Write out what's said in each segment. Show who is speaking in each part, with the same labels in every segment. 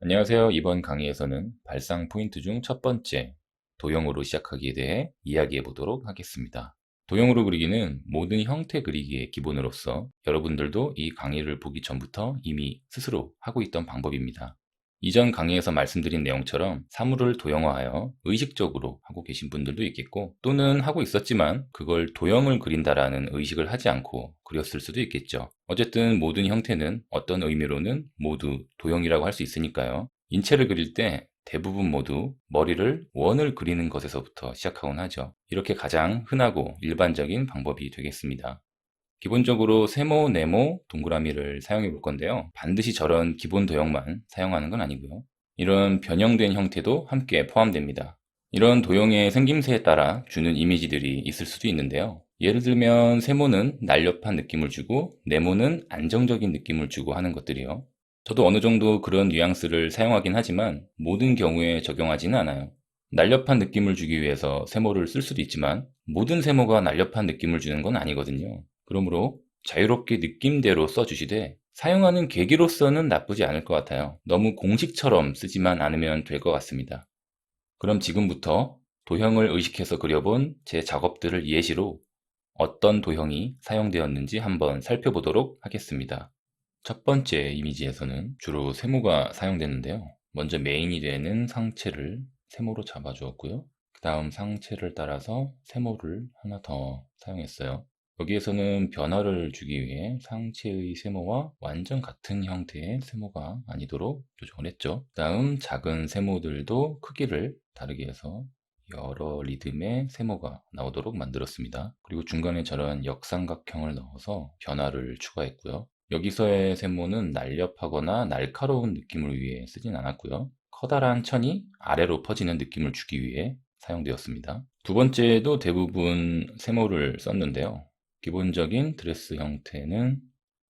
Speaker 1: 안녕하세요. 이번 강의에서는 발상 포인트 중 첫 번째, 도형으로 시작하기에 대해 이야기해 보도록 하겠습니다. 도형으로 그리기는 모든 형태 그리기의 기본으로서 여러분들도 이 강의를 보기 전부터 이미 스스로 하고 있던 방법입니다. 이전 강의에서 말씀드린 내용처럼 사물을 도형화하여 의식적으로 하고 계신 분들도 있겠고, 또는 하고 있었지만 그걸 도형을 그린다라는 의식을 하지 않고 그렸을 수도 있겠죠. 어쨌든 모든 형태는 어떤 의미로는 모두 도형이라고 할 수 있으니까요. 인체를 그릴 때 대부분 모두 머리를 원을 그리는 것에서부터 시작하곤 하죠. 이렇게 가장 흔하고 일반적인 방법이 되겠습니다. 기본적으로 세모, 네모, 동그라미를 사용해 볼 건데요. 반드시 저런 기본 도형만 사용하는 건 아니고요. 이런 변형된 형태도 함께 포함됩니다. 이런 도형의 생김새에 따라 주는 이미지들이 있을 수도 있는데요. 예를 들면 세모는 날렵한 느낌을 주고 네모는 안정적인 느낌을 주고 하는 것들이요. 저도 어느 정도 그런 뉘앙스를 사용하긴 하지만 모든 경우에 적용하지는 않아요. 날렵한 느낌을 주기 위해서 세모를 쓸 수도 있지만 모든 세모가 날렵한 느낌을 주는 건 아니거든요. 그러므로 자유롭게 느낌대로 써주시되 사용하는 계기로서는 나쁘지 않을 것 같아요. 너무 공식처럼 쓰지만 않으면 될 것 같습니다. 그럼 지금부터 도형을 의식해서 그려본 제 작업들을 예시로 어떤 도형이 사용되었는지 한번 살펴보도록 하겠습니다. 첫 번째 이미지에서는 주로 세모가 사용됐는데요. 먼저 메인이 되는 상체를 세모로 잡아주었고요. 그 다음 상체를 따라서 세모를 하나 더 사용했어요. 여기에서는 변화를 주기 위해 상체의 세모와 완전 같은 형태의 세모가 아니도록 조정을 했죠. 그 다음 작은 세모들도 크기를 다르게 해서 여러 리듬의 세모가 나오도록 만들었습니다. 그리고 중간에 저런 역삼각형을 넣어서 변화를 추가했고요. 여기서의 세모는 날렵하거나 날카로운 느낌을 위해 쓰진 않았고요. 커다란 천이 아래로 퍼지는 느낌을 주기 위해 사용되었습니다. 두 번째도 대부분 세모를 썼는데요. 기본적인 드레스 형태는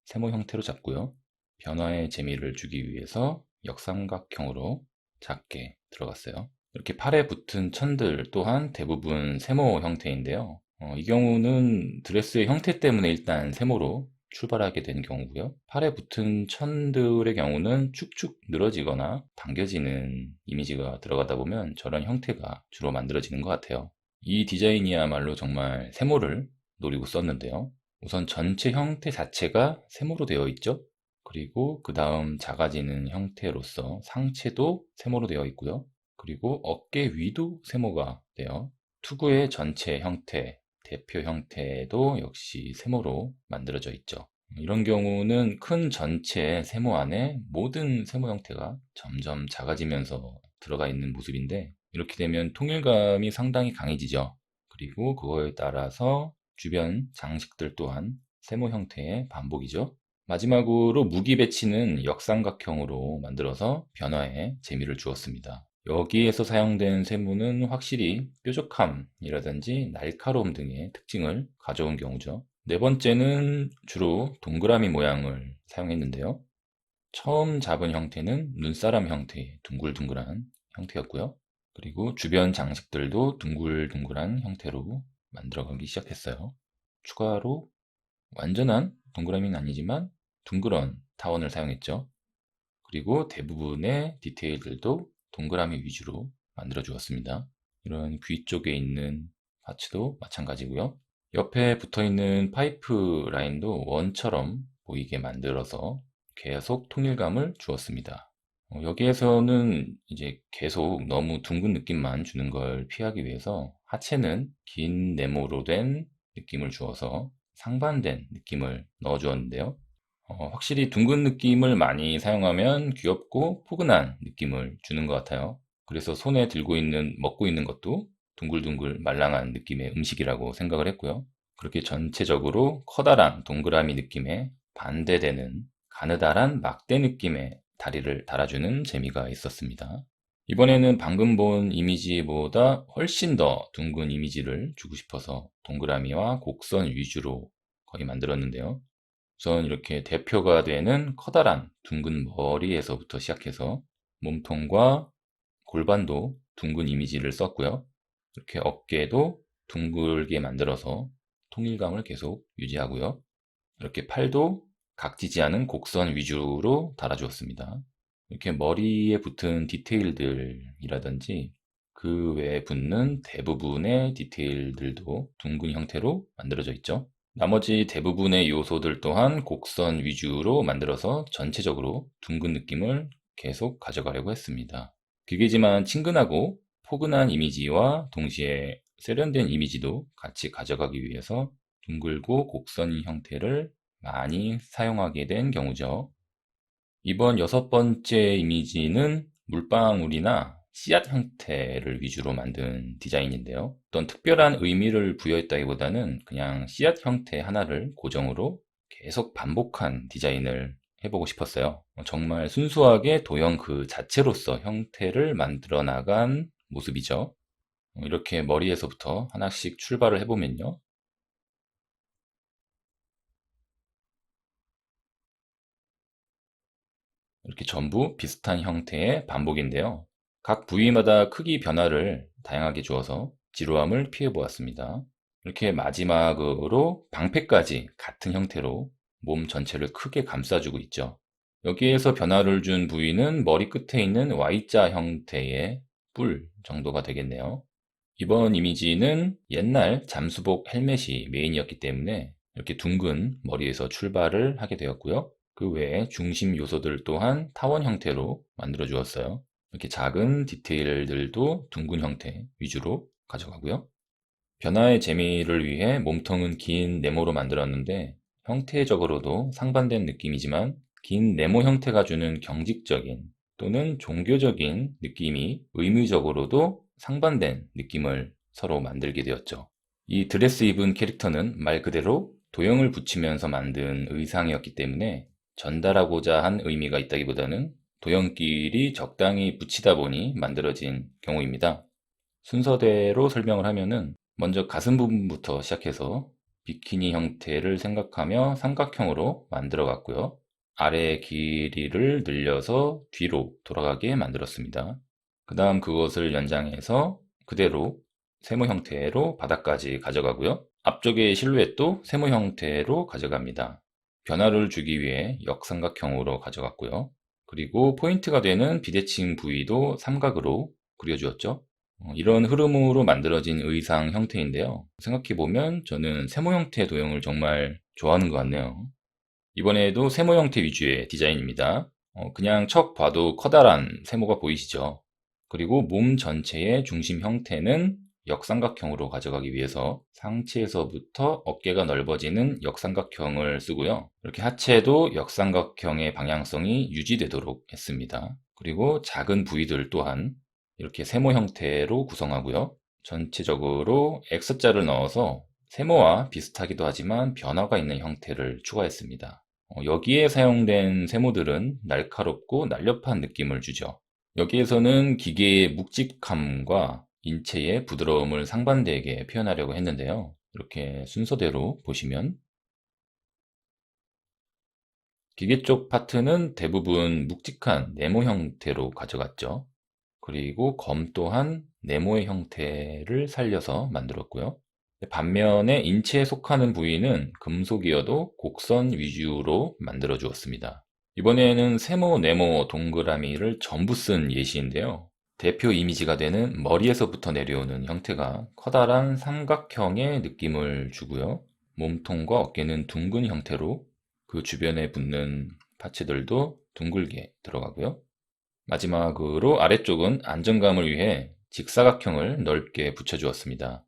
Speaker 1: 세모 형태로 잡고요. 변화의 재미를 주기 위해서 역삼각형으로 작게 들어갔어요. 이렇게 팔에 붙은 천들 또한 대부분 세모 형태인데요. 이 경우는 드레스의 형태 때문에 일단 세모로 출발하게 된 경우고요. 팔에 붙은 천들의 경우는 축축 늘어지거나 당겨지는 이미지가 들어가다 보면 저런 형태가 주로 만들어지는 것 같아요. 이 디자인이야말로 정말 세모를 노리고 썼는데요. 우선 전체 형태 자체가 세모로 되어 있죠. 그리고 그 다음 작아지는 형태로서 상체도 세모로 되어 있고요. 그리고 어깨 위도 세모가 되어 투구의 전체 형태, 대표 형태도 역시 세모로 만들어져 있죠. 이런 경우는 큰 전체 세모 안에 모든 세모 형태가 점점 작아지면서 들어가 있는 모습인데, 이렇게 되면 통일감이 상당히 강해지죠. 그리고 그거에 따라서 주변 장식들 또한 세모 형태의 반복이죠. 마지막으로 무기 배치는 역삼각형으로 만들어서 변화에 재미를 주었습니다. 여기에서 사용된 세모는 확실히 뾰족함이라든지 날카로움 등의 특징을 가져온 경우죠. 네 번째는 주로 동그라미 모양을 사용했는데요. 처음 잡은 형태는 눈사람 형태의 둥글둥글한 형태였고요. 그리고 주변 장식들도 둥글둥글한 형태로 만들어가기 시작했어요. 추가로 완전한 동그라미는 아니지만 둥그런 타원을 사용했죠. 그리고 대부분의 디테일들도 동그라미 위주로 만들어 주었습니다. 이런 귀 쪽에 있는 파츠도 마찬가지고요. 옆에 붙어 있는 파이프 라인도 원처럼 보이게 만들어서 계속 통일감을 주었습니다. 여기에서는 이제 계속 너무 둥근 느낌만 주는 걸 피하기 위해서 하체는 긴 네모로 된 느낌을 주어서 상반된 느낌을 넣어 주었는데요. 확실히 둥근 느낌을 많이 사용하면 귀엽고 포근한 느낌을 주는 것 같아요. 그래서 손에 들고 있는, 먹고 있는 것도 둥글둥글 말랑한 느낌의 음식이라고 생각을 했고요. 그렇게 전체적으로 커다란 동그라미 느낌에 반대되는 가느다란 막대 느낌의 다리를 달아주는 재미가 있었습니다. 이번에는 방금 본 이미지보다 훨씬 더 둥근 이미지를 주고 싶어서 동그라미와 곡선 위주로 거의 만들었는데요. 우선 이렇게 대표가 되는 커다란 둥근 머리에서부터 시작해서 몸통과 골반도 둥근 이미지를 썼고요. 이렇게 어깨도 둥글게 만들어서 통일감을 계속 유지하고요. 이렇게 팔도 각지지 않은 곡선 위주로 달아주었습니다. 이렇게 머리에 붙은 디테일들이라든지 그 외에 붙는 대부분의 디테일들도 둥근 형태로 만들어져 있죠. 나머지 대부분의 요소들 또한 곡선 위주로 만들어서 전체적으로 둥근 느낌을 계속 가져가려고 했습니다. 기계지만 친근하고 포근한 이미지와 동시에 세련된 이미지도 같이 가져가기 위해서 둥글고 곡선 형태를 많이 사용하게 된 경우죠. 이번 여섯 번째 이미지는 물방울이나 씨앗 형태를 위주로 만든 디자인인데요. 어떤 특별한 의미를 부여했다기보다는 그냥 씨앗 형태 하나를 고정으로 계속 반복한 디자인을 해보고 싶었어요. 정말 순수하게 도형 그 자체로서 형태를 만들어 나간 모습이죠. 이렇게 머리에서부터 하나씩 출발을 해보면요. 이렇게 전부 비슷한 형태의 반복인데요. 각 부위마다 크기 변화를 다양하게 주어서 지루함을 피해 보았습니다. 이렇게 마지막으로 방패까지 같은 형태로 몸 전체를 크게 감싸주고 있죠. 여기에서 변화를 준 부위는 머리 끝에 있는 Y자 형태의 뿔 정도가 되겠네요. 이번 이미지는 옛날 잠수복 헬멧이 메인이었기 때문에 이렇게 둥근 머리에서 출발을 하게 되었고요. 그 외에 중심 요소들 또한 타원 형태로 만들어 주었어요. 이렇게 작은 디테일들도 둥근 형태 위주로 가져가고요. 변화의 재미를 위해 몸통은 긴 네모로 만들었는데 형태적으로도 상반된 느낌이지만 긴 네모 형태가 주는 경직적인 또는 종교적인 느낌이 의미적으로도 상반된 느낌을 서로 만들게 되었죠. 이 드레스 입은 캐릭터는 말 그대로 도형을 붙이면서 만든 의상이었기 때문에 전달하고자 한 의미가 있다기보다는 도형끼리 적당히 붙이다 보니 만들어진 경우입니다. 순서대로 설명을 하면은 먼저 가슴 부분부터 시작해서 비키니 형태를 생각하며 삼각형으로 만들어 갔고요. 아래 길이를 늘려서 뒤로 돌아가게 만들었습니다. 그 다음 그것을 연장해서 그대로 세모 형태로 바닥까지 가져가고요. 앞쪽의 실루엣도 세모 형태로 가져갑니다. 변화를 주기 위해 역삼각형으로 가져갔고요. 그리고 포인트가 되는 비대칭 부위도 삼각으로 그려주었죠. 이런 흐름으로 만들어진 의상 형태인데요. 생각해보면 저는 세모 형태 도형을 정말 좋아하는 것 같네요. 이번에도 세모 형태 위주의 디자인입니다. 그냥 척 봐도 커다란 세모가 보이시죠? 그리고 몸 전체의 중심 형태는 역삼각형으로 가져가기 위해서 상체에서부터 어깨가 넓어지는 역삼각형을 쓰고요. 이렇게 하체도 역삼각형의 방향성이 유지되도록 했습니다. 그리고 작은 부위들 또한 이렇게 세모 형태로 구성하고요. 전체적으로 X자를 넣어서 세모와 비슷하기도 하지만 변화가 있는 형태를 추가했습니다. 여기에 사용된 세모들은 날카롭고 날렵한 느낌을 주죠. 여기에서는 기계의 묵직함과 인체의 부드러움을 상반되게 표현하려고 했는데요. 이렇게 순서대로 보시면 기계 쪽 파트는 대부분 묵직한 네모 형태로 가져갔죠. 그리고 검 또한 네모의 형태를 살려서 만들었고요. 반면에 인체에 속하는 부위는 금속이어도 곡선 위주로 만들어 주었습니다. 이번에는 세모, 네모, 동그라미를 전부 쓴 예시인데요. 대표 이미지가 되는 머리에서부터 내려오는 형태가 커다란 삼각형의 느낌을 주고요. 몸통과 어깨는 둥근 형태로 그 주변에 붙는 파츠들도 둥글게 들어가고요. 마지막으로 아래쪽은 안정감을 위해 직사각형을 넓게 붙여주었습니다.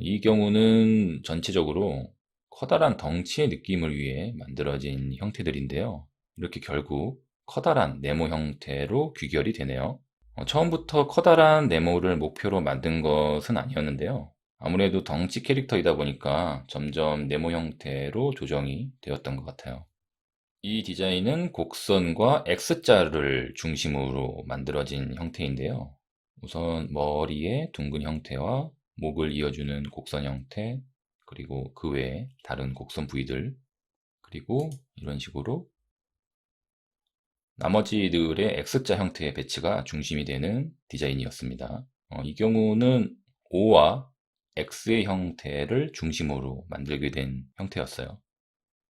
Speaker 1: 이 경우는 전체적으로 커다란 덩치의 느낌을 위해 만들어진 형태들인데요. 이렇게 결국 커다란 네모 형태로 귀결이 되네요. 처음부터 커다란 네모를 목표로 만든 것은 아니었는데요. 아무래도 덩치 캐릭터이다 보니까 점점 네모 형태로 조정이 되었던 것 같아요. 이 디자인은 곡선과 X자를 중심으로 만들어진 형태인데요. 우선 머리의 둥근 형태와 목을 이어주는 곡선 형태, 그리고 그 외에 다른 곡선 부위들, 그리고 이런 식으로 나머지들의 X자 형태의 배치가 중심이 되는 디자인이었습니다. 이 경우는 O와 X의 형태를 중심으로 만들게 된 형태였어요.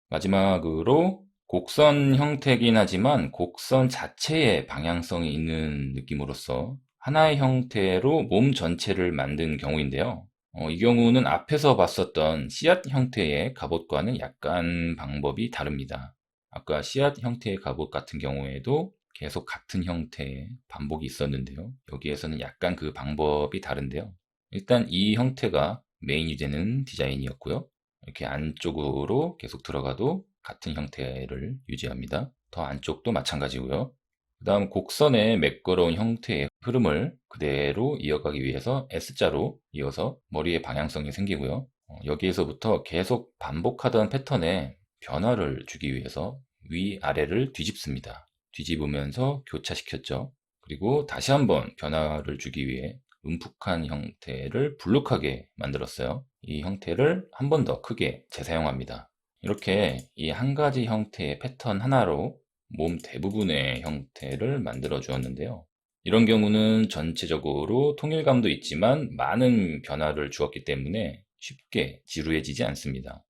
Speaker 1: 마지막으로 곡선 형태이긴 하지만 곡선 자체에 방향성이 있는 느낌으로써 하나의 형태로 몸 전체를 만든 경우인데요. 이 경우는 앞에서 봤었던 씨앗 형태의 갑옷과는 약간 방법이 다릅니다. 아까 씨앗 형태의 갑옷 같은 경우에도 계속 같은 형태의 반복이 있었는데요. 여기에서는 약간 그 방법이 다른데요. 일단 이 형태가 메인 유제는 디자인이었고요. 이렇게 안쪽으로 계속 들어가도 같은 형태를 유지합니다. 더 안쪽도 마찬가지고요. 그 다음 곡선의 매끄러운 형태의 흐름을 그대로 이어가기 위해서 S자로 이어서 머리의 방향성이 생기고요. 여기에서부터 계속 반복하던 패턴에 변화를 주기 위해서 위아래를 뒤집습니다. 뒤집으면서 교차시켰죠. 그리고 다시 한번 변화를 주기 위해 움푹한 형태를 불룩하게 만들었어요. 이 형태를 한 번 더 크게 재사용합니다. 이렇게 이 한 가지 형태의 패턴 하나로 몸 대부분의 형태를 만들어 주었는데요. 이런 경우는 전체적으로 통일감도 있지만 많은 변화를 주었기 때문에 쉽게 지루해지지 않습니다.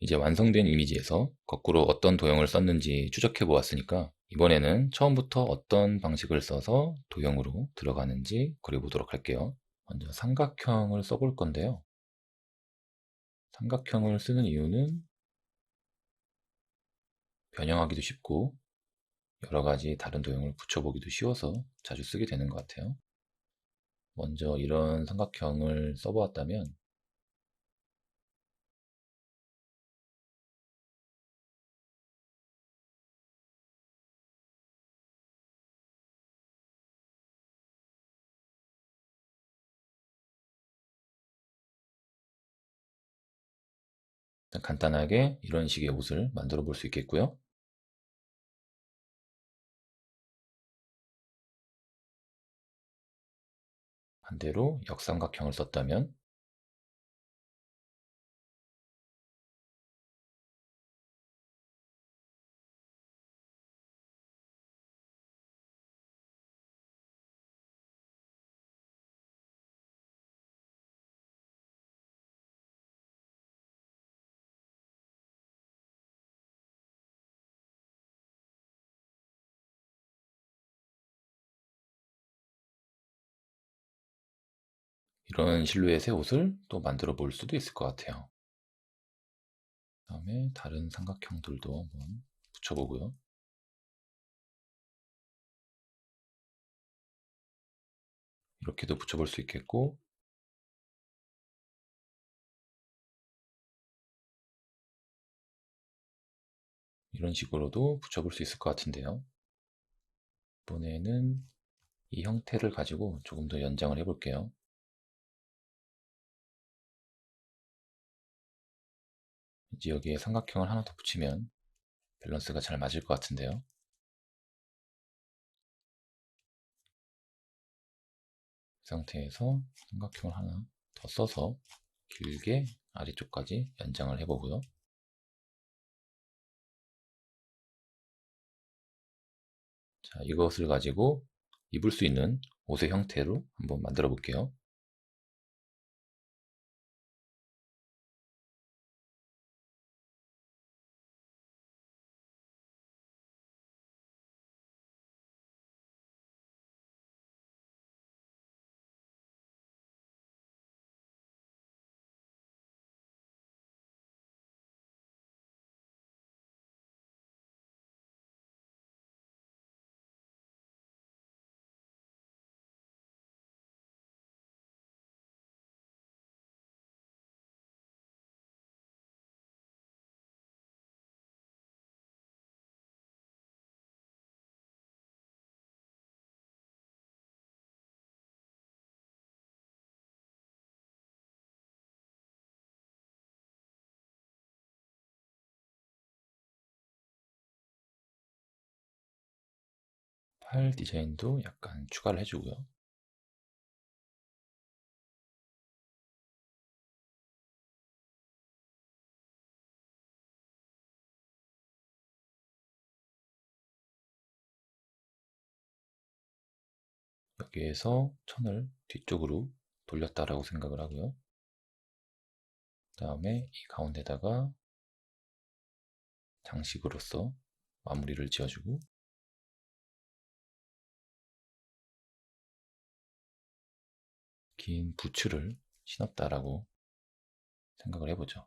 Speaker 1: 이제 완성된 이미지에서 거꾸로 어떤 도형을 썼는지 추적해 보았으니까 이번에는 처음부터 어떤 방식을 써서 도형으로 들어가는지 그려보도록 할게요. 먼저 삼각형을 써볼 건데요. 삼각형을 쓰는 이유는 변형하기도 쉽고 여러 가지 다른 도형을 붙여보기도 쉬워서 자주 쓰게 되는 것 같아요. 먼저 이런 삼각형을 써보았다면 일단 간단하게 이런 식의 옷을 만들어 볼 수 있겠고요. 반대로 역삼각형을 썼다면 이런 실루엣의 옷을 또 만들어 볼 수도 있을 것 같아요. 다음에 다른 삼각형들도 한번 붙여보고요. 이렇게도 붙여볼 수 있겠고 이런 식으로도 붙여볼 수 있을 것 같은데요. 이번에는 이 형태를 가지고 조금 더 연장을 해볼게요. 이제 여기에 삼각형을 하나 더 붙이면 밸런스가 잘 맞을 것 같은데요. 이 상태에서 삼각형을 하나 더 써서 길게 아래쪽까지 연장을 해보고요. 자, 이것을 가지고 입을 수 있는 옷의 형태로 한번 만들어 볼게요. 팔 디자인도 약간 추가를 해주고요. 여기에서 천을 뒤쪽으로 돌렸다라고 생각을 하고요. 그 다음에 이 가운데다가 장식으로서 마무리를 지어주고, 긴 부츠를 신었다라고 생각을 해보죠.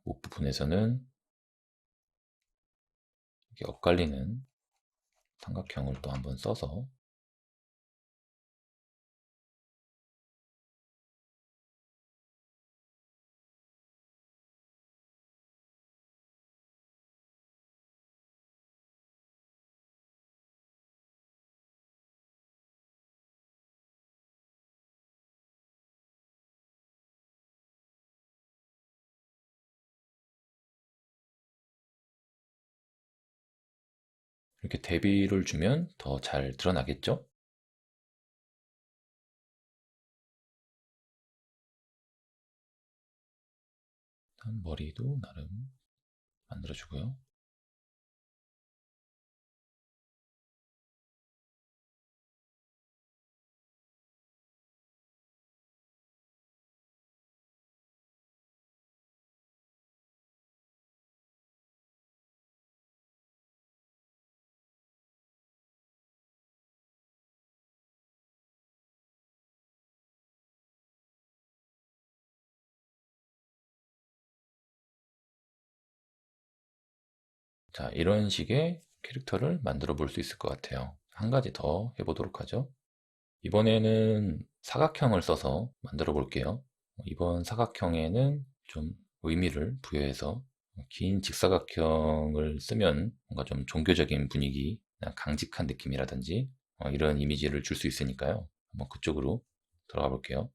Speaker 1: 목 부분에서는 이렇게 엇갈리는 삼각형을 또 한번 써서 이렇게 대비를 주면 더 잘 드러나겠죠? 일단 머리도 나름 만들어주고요. 자, 이런 식의 캐릭터를 만들어 볼 수 있을 것 같아요. 한 가지 더 해보도록 하죠. 이번에는 사각형을 써서 만들어 볼게요. 이번 사각형에는 좀 의미를 부여해서 긴 직사각형을 쓰면 뭔가 좀 종교적인 분위기, 강직한 느낌이라든지 이런 이미지를 줄 수 있으니까요. 한번 그쪽으로 들어가 볼게요.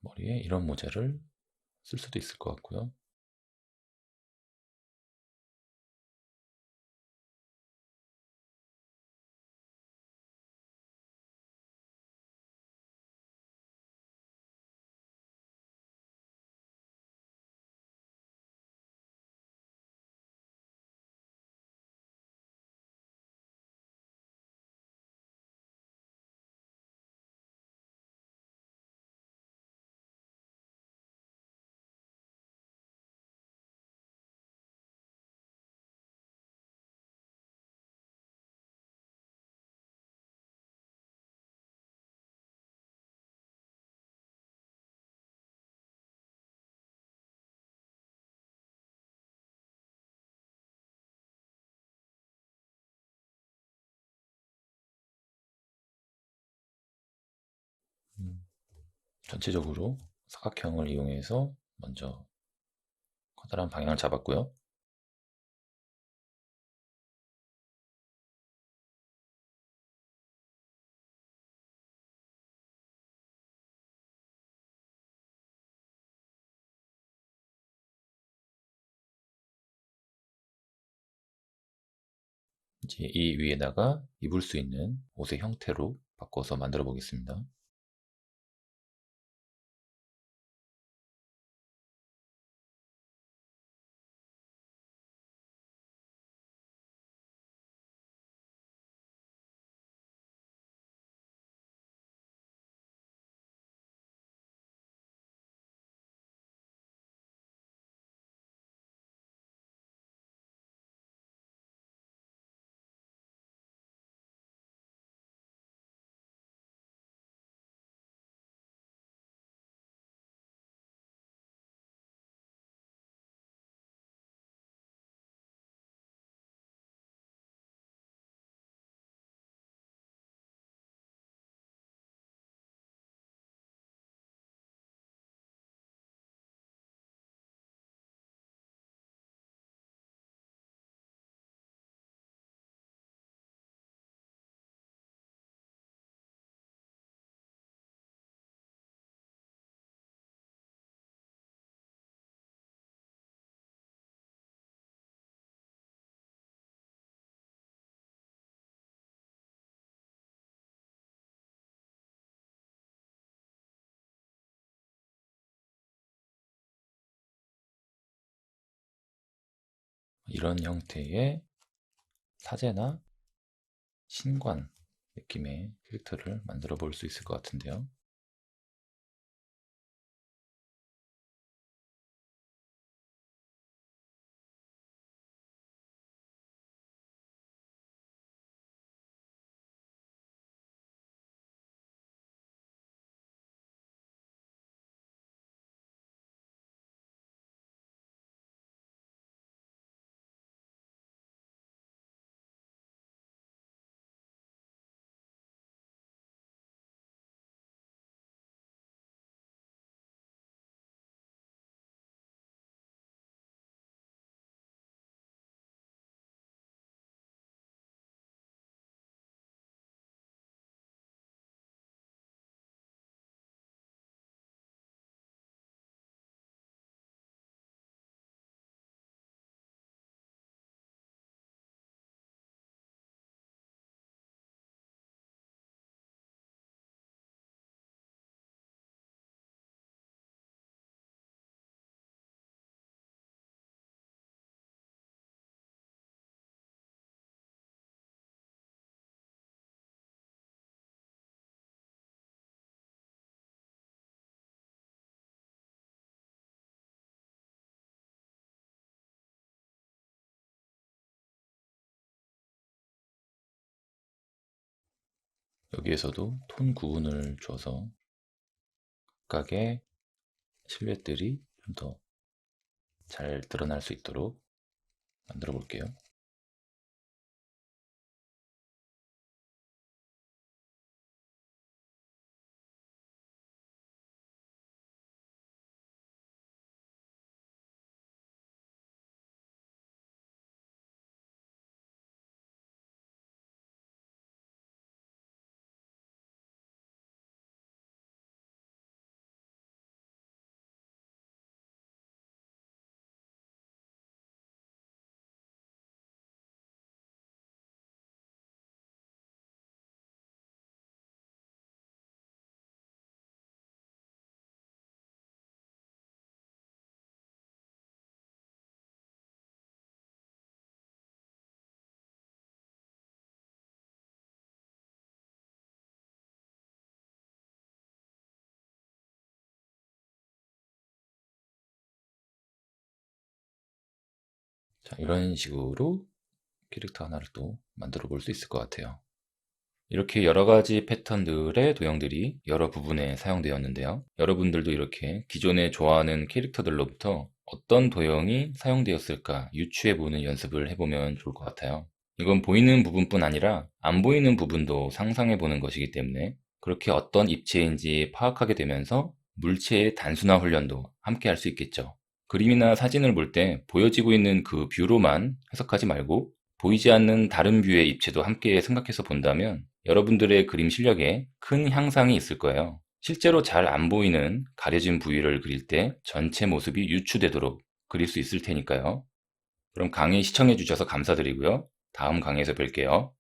Speaker 1: 머리에 이런 모자를 쓸 수도 있을 것 같고요. 음, 전체적으로 사각형을 이용해서 먼저 커다란 방향을 잡았고요. 이제 이 위에다가 입을 수 있는 옷의 형태로 바꿔서 만들어 보겠습니다. 이런 형태의 사제나 신관 느낌의 캐릭터를 만들어 볼 수 있을 것 같은데요. 여기에서도 톤 구분을 줘서 각각의 실루엣들이 좀 더 잘 드러날 수 있도록 만들어 볼게요. 자, 이런 식으로 캐릭터 하나를 또 만들어 볼 수 있을 것 같아요. 이렇게 여러 가지 패턴들의 도형들이 여러 부분에 사용되었는데요. 여러분들도 이렇게 기존에 좋아하는 캐릭터들로부터 어떤 도형이 사용되었을까 유추해보는 연습을 해보면 좋을 것 같아요. 이건 보이는 부분뿐 아니라 안 보이는 부분도 상상해보는 것이기 때문에 그렇게 어떤 입체인지 파악하게 되면서 물체의 단순화 훈련도 함께 할 수 있겠죠. 그림이나 사진을 볼 때 보여지고 있는 그 뷰로만 해석하지 말고 보이지 않는 다른 뷰의 입체도 함께 생각해서 본다면 여러분들의 그림 실력에 큰 향상이 있을 거예요. 실제로 잘 안 보이는 가려진 부위를 그릴 때 전체 모습이 유추되도록 그릴 수 있을 테니까요. 그럼 강의 시청해 주셔서 감사드리고요. 다음 강의에서 뵐게요.